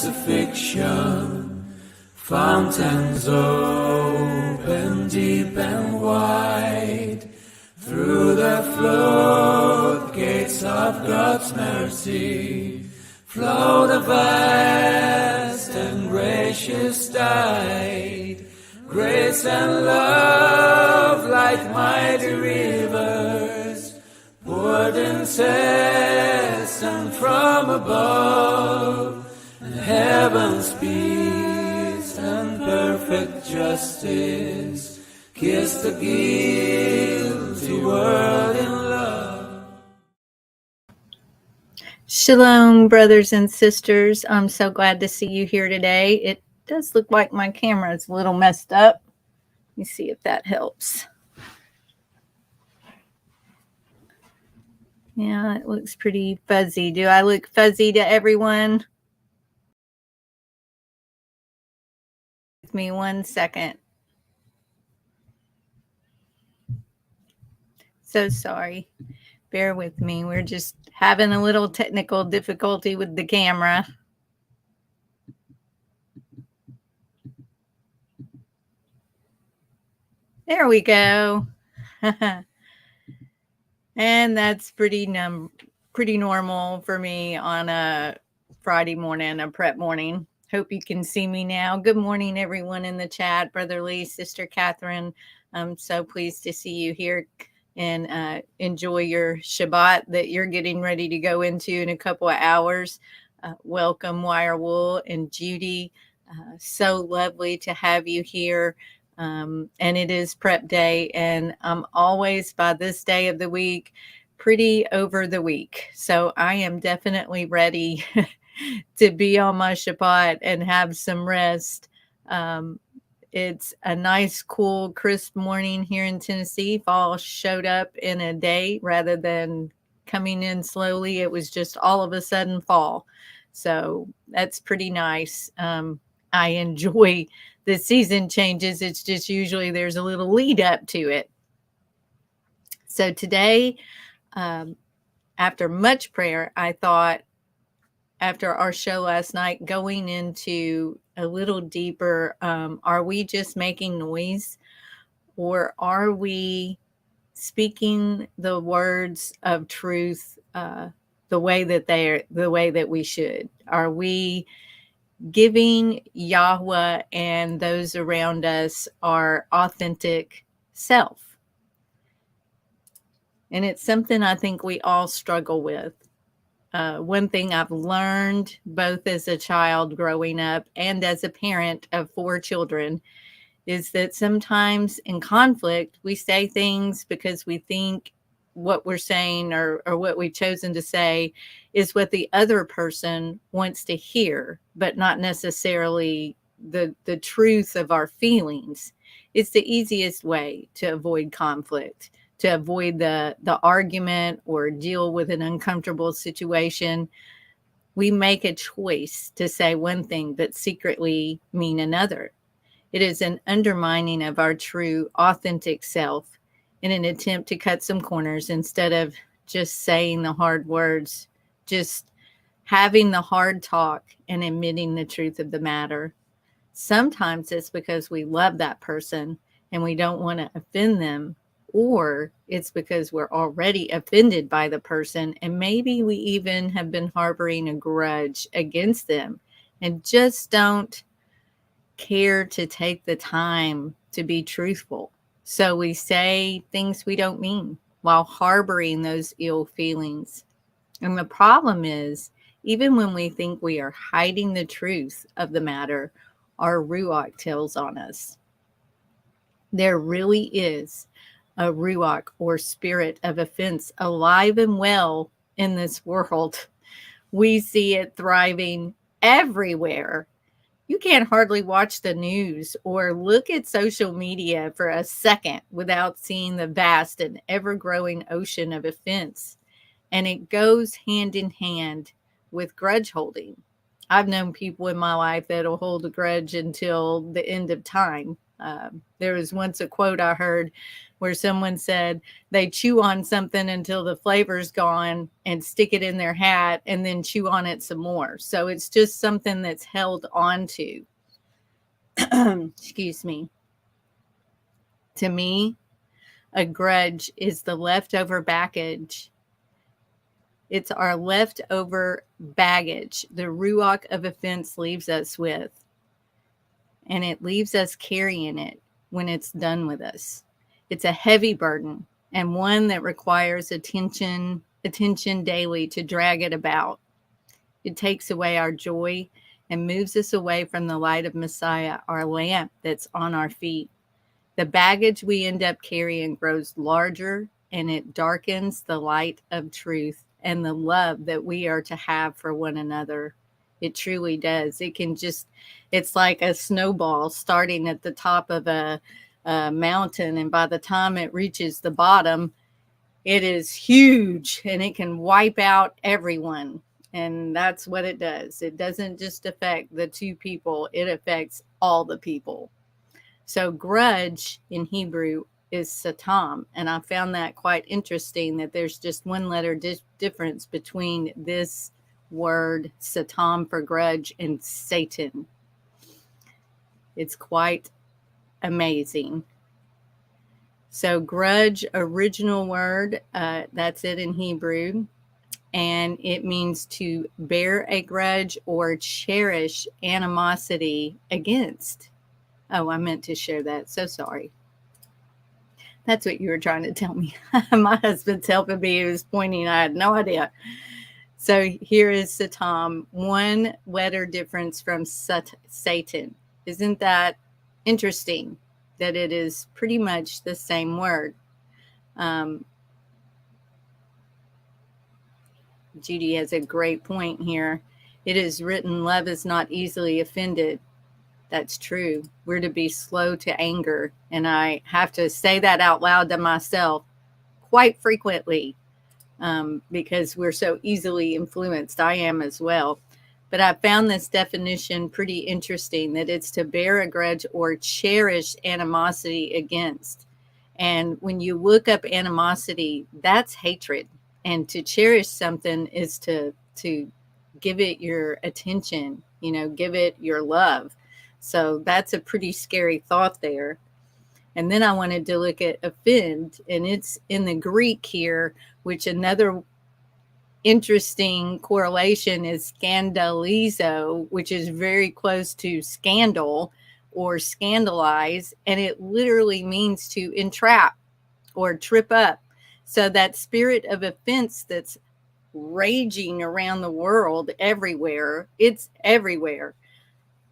crucifixion, fountains open deep and wide, through the floodgates of God's mercy, flow the vast and gracious tide, grace and love like mighty rivers, poured incessant from above, and heaven's peace and perfect justice kiss the guilty world in love. Shalom, brothers and sisters. I'm so glad to see you here today. It does look like my camera is a little messed up. Let me see if that helps. Yeah, it looks pretty fuzzy. Do I look fuzzy to everyone? Give me 1 second. So sorry. Bear with me. We're just having a little technical difficulty with the camera. There we go. And that's pretty normal for me on a Friday morning, a prep morning. Hope you can see me now. Good morning, everyone in the chat. Brother Leigh, Sister Catherine. I'm so pleased to see you here and enjoy your Shabbat that you're getting ready to go into in a couple of hours. Welcome, Wirewool and Judy. So lovely to have you here. And it is prep day, and I'm always by this day of the week pretty over the week. So I am definitely ready to be on my Shabbat and have some rest. It's a nice, cool, crisp morning here in Tennessee. Fall showed up in a day rather than coming in slowly. It was just all of a sudden fall. So that's pretty nice. I enjoy the season changes. It's just usually there's a little lead up to it. So today, after much prayer, I thought after our show last night, going into a little deeper, are we just making noise, or are we speaking the words of truth the way that we should? Are we giving Yahweh and those around us our authentic self? And it's something I think we all struggle with. One thing I've learned both as a child growing up and as a parent of 4 children is that sometimes in conflict, we say things because we think what we're saying or what we've chosen to say is what the other person wants to hear, but not necessarily the truth of our feelings. It's the easiest way to avoid conflict, to avoid the argument or deal with an uncomfortable situation. We make a choice to say one thing but secretly mean another. It is an undermining of our true, authentic self in an attempt to cut some corners instead of just saying the hard words, just having the hard talk and admitting the truth of the matter. Sometimes it's because we love that person and we don't want to offend them, or it's because we're already offended by the person and maybe we even have been harboring a grudge against them and just don't care to take the time to be truthful. So we say things we don't mean while harboring those ill feelings. And the problem is, even when we think we are hiding the truth of the matter, our Ruach tells on us. There really is a Ruach or spirit of offense alive and well in this world. We see it thriving everywhere. You can't hardly watch the news or look at social media for a second without seeing the vast and ever-growing ocean of offense. And it goes hand in hand with grudge holding. I've known people in my life that'll hold a grudge until the end of time. There was once a quote I heard where someone said they chew on something until the flavor's gone and stick it in their hat and then chew on it some more. So it's just something that's held on to. Excuse me. To me, a grudge is the leftover baggage. It's our leftover baggage the ruach of offense leaves us with. And it leaves us carrying it when it's done with us. It's a heavy burden and one that requires attention daily to drag it about. It takes away our joy and moves us away from the light of Messiah, our lamp that's on our feet. The baggage we end up carrying grows larger and it darkens the light of truth and the love that we are to have for one another. It truly does. It's like a snowball starting at the top of a mountain. And by the time it reaches the bottom, it is huge and it can wipe out everyone. And that's what it does. It doesn't just affect the two people, it affects all the people. So grudge in Hebrew is satam. And I found that quite interesting that there's just one letter difference between this word satam for grudge and Satan. It's quite amazing. So grudge, original word, that's it in Hebrew. And it means to bear a grudge or cherish animosity against. Oh, I meant to share that. So sorry. That's what you were trying to tell me. My husband's helping me. He was pointing. I had no idea. So here is Satam, one letter difference from Satan. Isn't that interesting that it is pretty much the same word? Judy has a great point here. It is written, love is not easily offended. That's true. We're to be slow to anger. And I have to say that out loud to myself quite frequently because we're so easily influenced. I am as well. But I found this definition pretty interesting, that it's to bear a grudge or cherish animosity against. And when you look up animosity, that's hatred. And to cherish something is to give it your attention, give it your love. So that's a pretty scary thought there. And then I wanted to look at offend, and it's in the Greek here, which another interesting correlation is scandalizo, which is very close to scandal or scandalize. And it literally means to entrap or trip up. So that spirit of offense that's raging around the world everywhere, it's everywhere.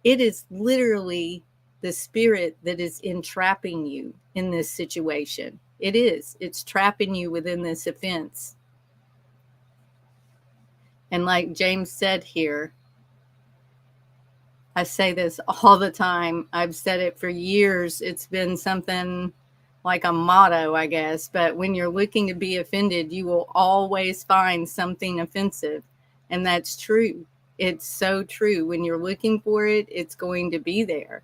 It is literally the spirit that is entrapping you in this situation. It is. It's trapping you within this offense. And like James said here, I say this all the time. I've said it for years. It's been something like a motto, I guess. But when you're looking to be offended, you will always find something offensive. And that's true. It's so true. When you're looking for it, it's going to be there.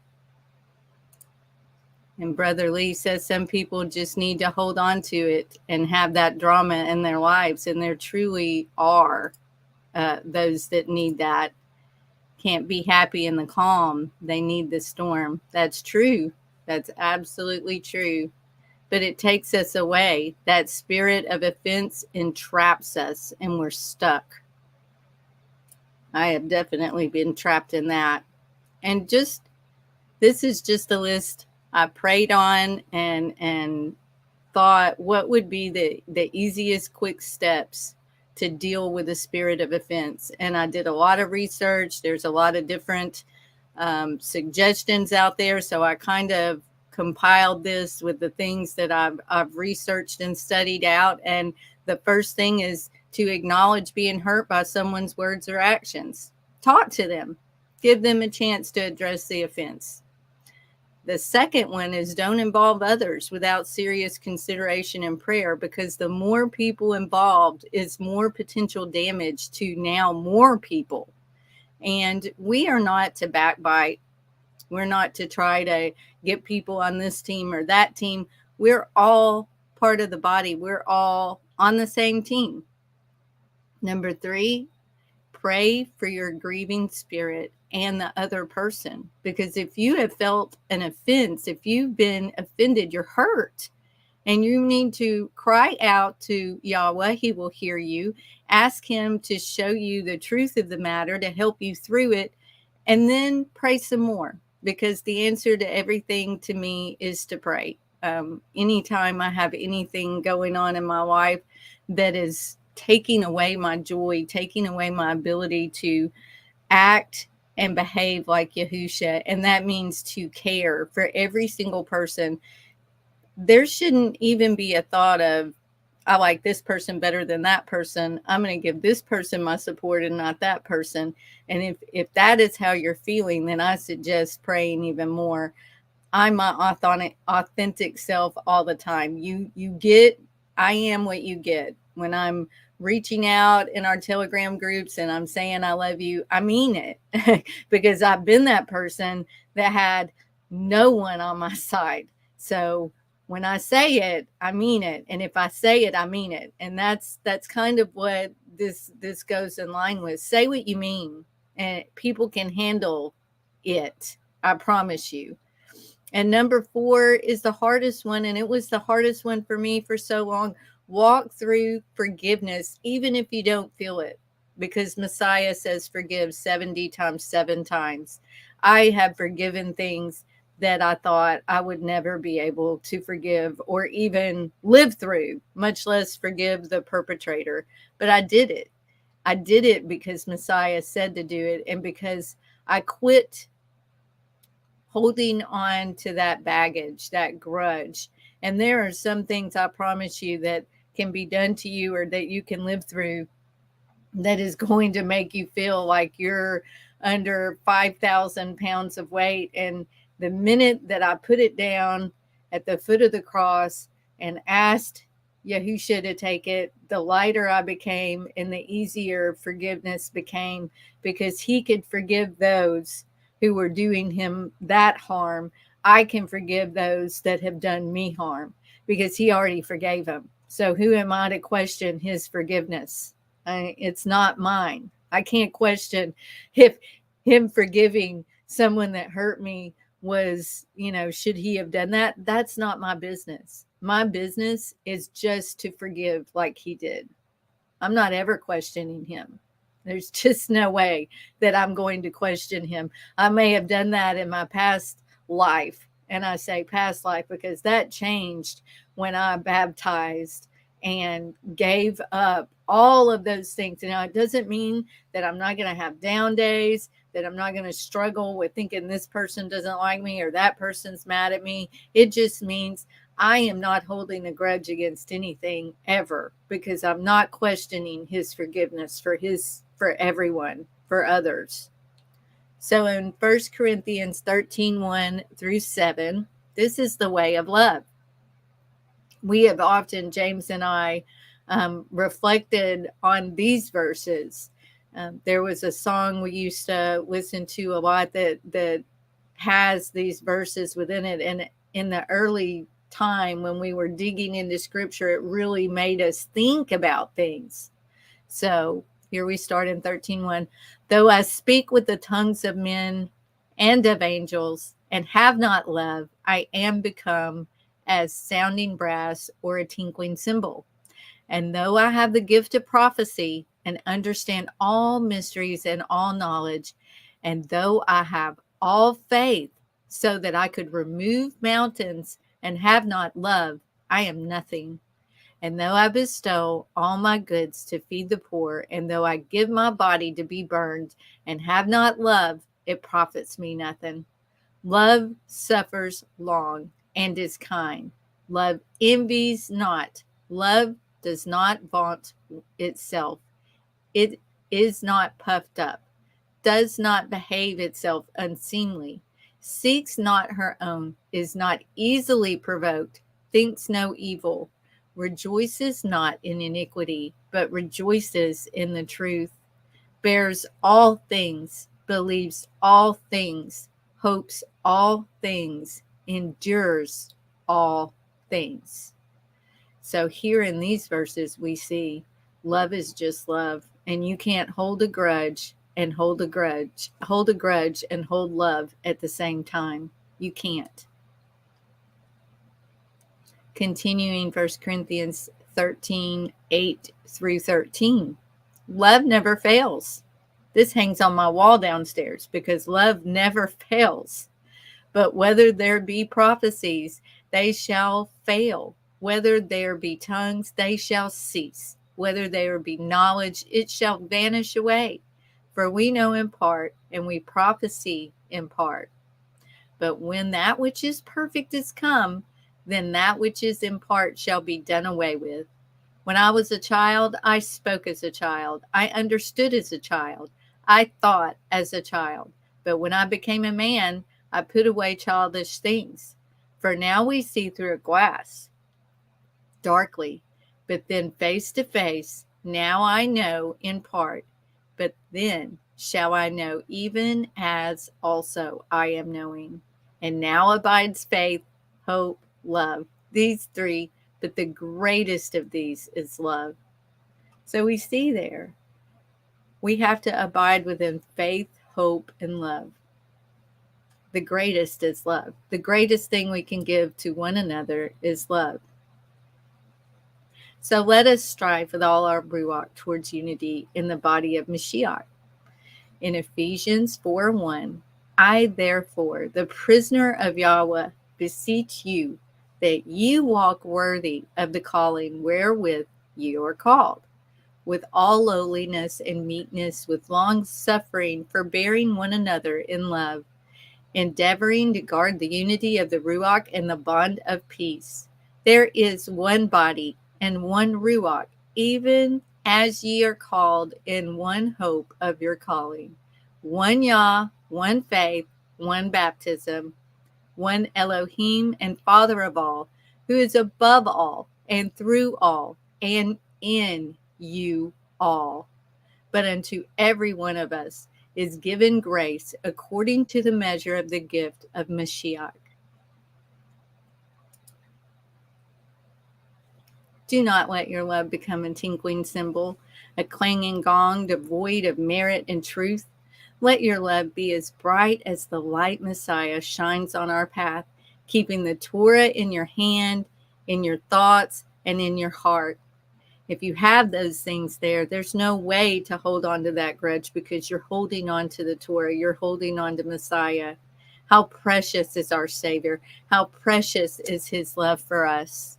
And Brother Leigh says some people just need to hold on to it and have that drama in their lives. And there truly are those that need that. Can't be happy in the calm. They need the storm. That's true. That's absolutely true. But it takes us away. That spirit of offense entraps us and we're stuck. I have definitely been trapped in that. And this is just a list I prayed on and thought what would be the easiest quick steps to deal with the spirit of offense. And I did a lot of research. There's a lot of different suggestions out there. So I kind of compiled this with the things that I've researched and studied out. And the first thing is to acknowledge being hurt by someone's words or actions. Talk to them. Give them a chance to address the offense. The second one is don't involve others without serious consideration and prayer, because the more people involved is more potential damage to now more people. And we are not to backbite We're not to try to get people on this team or that team. We're all part of the body. We're all on the same team. Number 3, pray for your grieving spirit and the other person. Because if you have felt an offense, if you've been offended, you're hurt. And you need to cry out to Yahweh. He will hear you. Ask him to show you the truth of the matter, to help you through it. And then pray some more. Because the answer to everything to me is to pray. Anytime I have anything going on in my life that is taking away my joy, taking away my ability to act and behave like Yahusha, and that means to care for every single person, there shouldn't even be a thought of, I like this person better than that person. I'm going to give this person my support and not that person. And if that is how you're feeling, then I suggest praying even more. I'm my authentic self all the time. I am what you get. When I'm reaching out in our Telegram groups and I'm saying I love you, I mean it because I've been that person that had no one on my side. So when I say it, I mean it. And if I say it, I mean it. And that's kind of what this goes in line with. Say what you mean, and people can handle it. I promise you. And number 4 is the hardest one. And it was the hardest one for me for so long. Walk through forgiveness, even if you don't feel it. Because Messiah says forgive 70 times 7 times. I have forgiven things that I thought I would never be able to forgive or even live through, much less forgive the perpetrator. But I did it. I did it because Messiah said to do it, and because I quit holding on to that baggage, that grudge. And there are some things, I promise you, that can be done to you or that you can live through that is going to make you feel like you're under 5,000 pounds of weight. And the minute that I put it down at the foot of the cross and asked Yahusha to take it, the lighter I became and the easier forgiveness became, because he could forgive those who were doing him that harm. I can forgive those that have done me harm because he already forgave them. So who am I to question his forgiveness? It's not mine. I can't question if him forgiving someone that hurt me was, should he have done that? That's not my business. My business is just to forgive like he did. I'm not ever questioning him. There's just no way that I'm going to question him. I may have done that in my past life. And I say past life because that changed when I baptized and gave up all of those things. Now, it doesn't mean that I'm not going to have down days, that I'm not going to struggle with thinking this person doesn't like me or that person's mad at me. It just means I am not holding a grudge against anything ever, because I'm not questioning his forgiveness for everyone, for others. So in 1 Corinthians 13:1-7, this is the way of love. We have often, James and I, reflected on these verses. There was a song we used to listen to a lot that has these verses within it. And in the early time when we were digging into scripture, it really made us think about things. So here we start in 13:1. Though I speak with the tongues of men and of angels and have not love, I am become as sounding brass or a tinkling cymbal. And though I have the gift of prophecy and understand all mysteries and all knowledge, and though I have all faith so that I could remove mountains and have not love, I am nothing. And though I bestow all my goods to feed the poor, and though I give my body to be burned and have not love, it profits me nothing. Love suffers long and is kind. Love envies not. Love does not vaunt itself. It is not puffed up, does not behave itself unseemly, seeks not her own, is not easily provoked, thinks no evil, rejoices not in iniquity, but rejoices in the truth, bears all things, believes all things, hopes all things, endures all things. So here in these verses, we see love is just love, and you can't hold a grudge and hold a grudge and hold love at the same time. You can't. Continuing 1 Corinthians 13, 8 through 13. Love never fails. This hangs on my wall downstairs because love never fails. But whether there be prophecies, they shall fail. Whether there be tongues, they shall cease. Whether there be knowledge, it shall vanish away. For we know in part, and we prophesy in part. But when that which is perfect is come, then that which is in part shall be done away with. When I was a child, I spoke as a child. I understood as a child. I thought as a child. But when I became a man, I put away childish things. For now we see through a glass, darkly, but then face to face. Now I know in part, but then shall I know even as also I am knowing. And now abides faith, hope, love. These three, but the greatest of these is love. So we see there, we have to abide within faith, hope, and love. The greatest is love. The greatest thing we can give to one another is love. So let us strive with all our ruach towards unity in the body of Mashiach. In Ephesians 4:1, I therefore, the prisoner of Yahweh, beseech you that you walk worthy of the calling wherewith you are called, with all lowliness and meekness, with long suffering, forbearing one another in love, endeavoring to guard the unity of the Ruach and the bond of peace. There is one body and one Ruach, even as ye are called in one hope of your calling. One Yah, one faith, one baptism, one Elohim and Father of all, who is above all and through all and in you all. But unto every one of us is given grace according to the measure of the gift of Mashiach. Do not let your love become a tinkling cymbal, a clanging gong devoid of merit and truth. Let your love be as bright as the light Messiah shines on our path, keeping the Torah in your hand, in your thoughts, and in your heart. If you have those things there, there's no way to hold on to that grudge because you're holding on to the Torah. You're holding on to Messiah. How precious is our Savior. How precious is his love for us.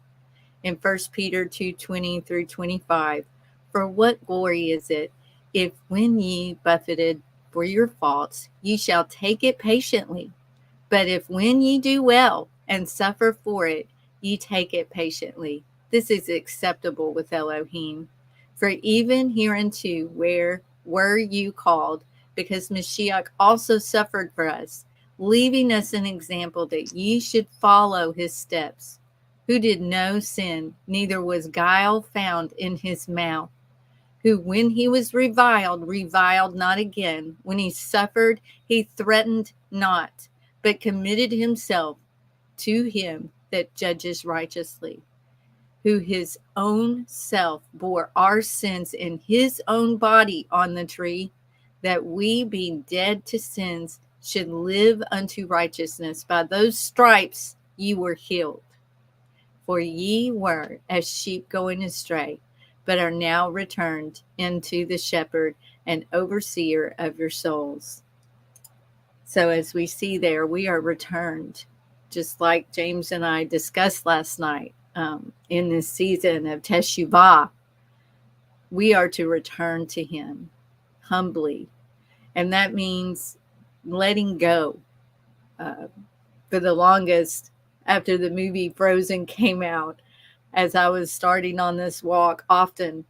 In 1 Peter 2:20 through 25, for what glory is it if when ye buffeted for your faults, ye shall take it patiently? But if when ye do well and suffer for it, ye take it patiently, this is acceptable with Elohim. For even hereunto where were you called, because Mashiach also suffered for us, leaving us an example that ye should follow his steps, who did no sin, neither was guile found in his mouth, who when he was reviled not again. When he suffered, he threatened not, but committed himself to him that judges righteously, who his own self bore our sins in his own body on the tree, that we, being dead to sins, should live unto righteousness. By those stripes ye were healed. For ye were as sheep going astray, but are now returned into the shepherd and overseer of your souls. So as we see there, we are returned, just like James and I discussed last night, in this season of Teshuvah. We are to return to him humbly, and that means letting go. For the longest, after the movie Frozen came out, as I was starting on this walk, often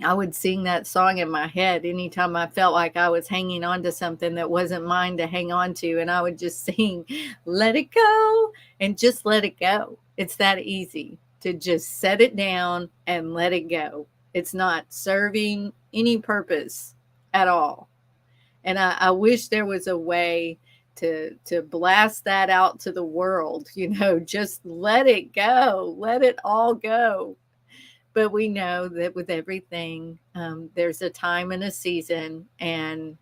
I would sing that song in my head anytime I felt like I was hanging on to something that wasn't mine to hang on to. And I would just sing, let it go, and just let it go. It's that easy to just set it down and let it go. It's not serving any purpose at all. And I wish there was a way to blast that out to the world, just let it go, let it all go. But we know that with everything, there's a time and a season, and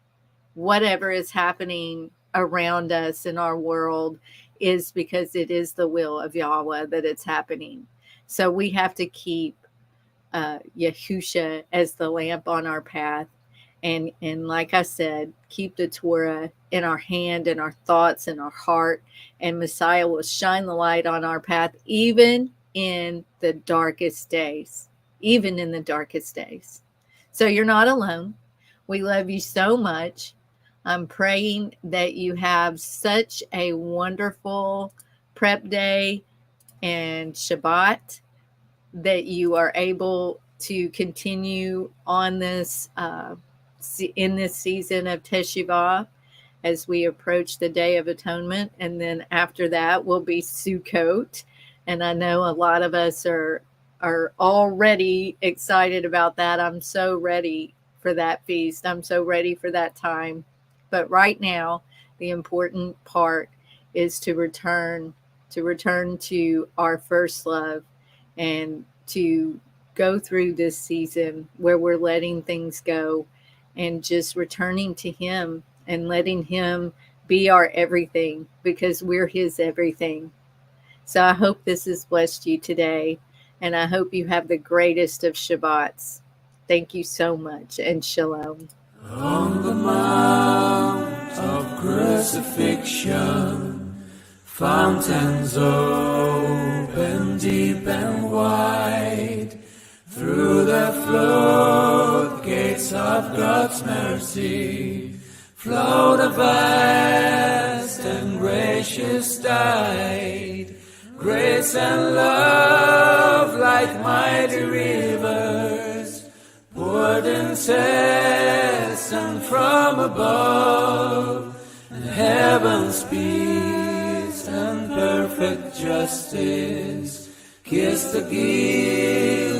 whatever is happening around us in our world is because it is the will of Yahweh that it's happening. So we have to keep Yahusha as the lamp on our path. And like I said, keep the Torah in our hand, in our thoughts, in our heart, and Messiah will shine the light on our path, even in the darkest days, even in the darkest days. So you're not alone. We love you so much. I'm praying that you have such a wonderful prep day and Shabbat, that you are able to continue on this in this season of Teshuvah as we approach the Day of Atonement. And then after that will be Sukkot. And I know a lot of us are already excited about that. I'm so ready for that feast. I'm so ready for that time. But right now, the important part is to return to our first love, and to go through this season where we're letting things go and just returning to Him and letting Him be our everything, because we're His everything. So I hope this has blessed you today, and I hope you have the greatest of Shabbats. Thank you so much, and shalom. On the mount of crucifixion, fountains open deep and wide, through the floodgates of God's mercy, flowed a vast and gracious tide, grace and love like mighty rivers, poured incessant from above, and heaven's peace and perfect justice kissed the guilt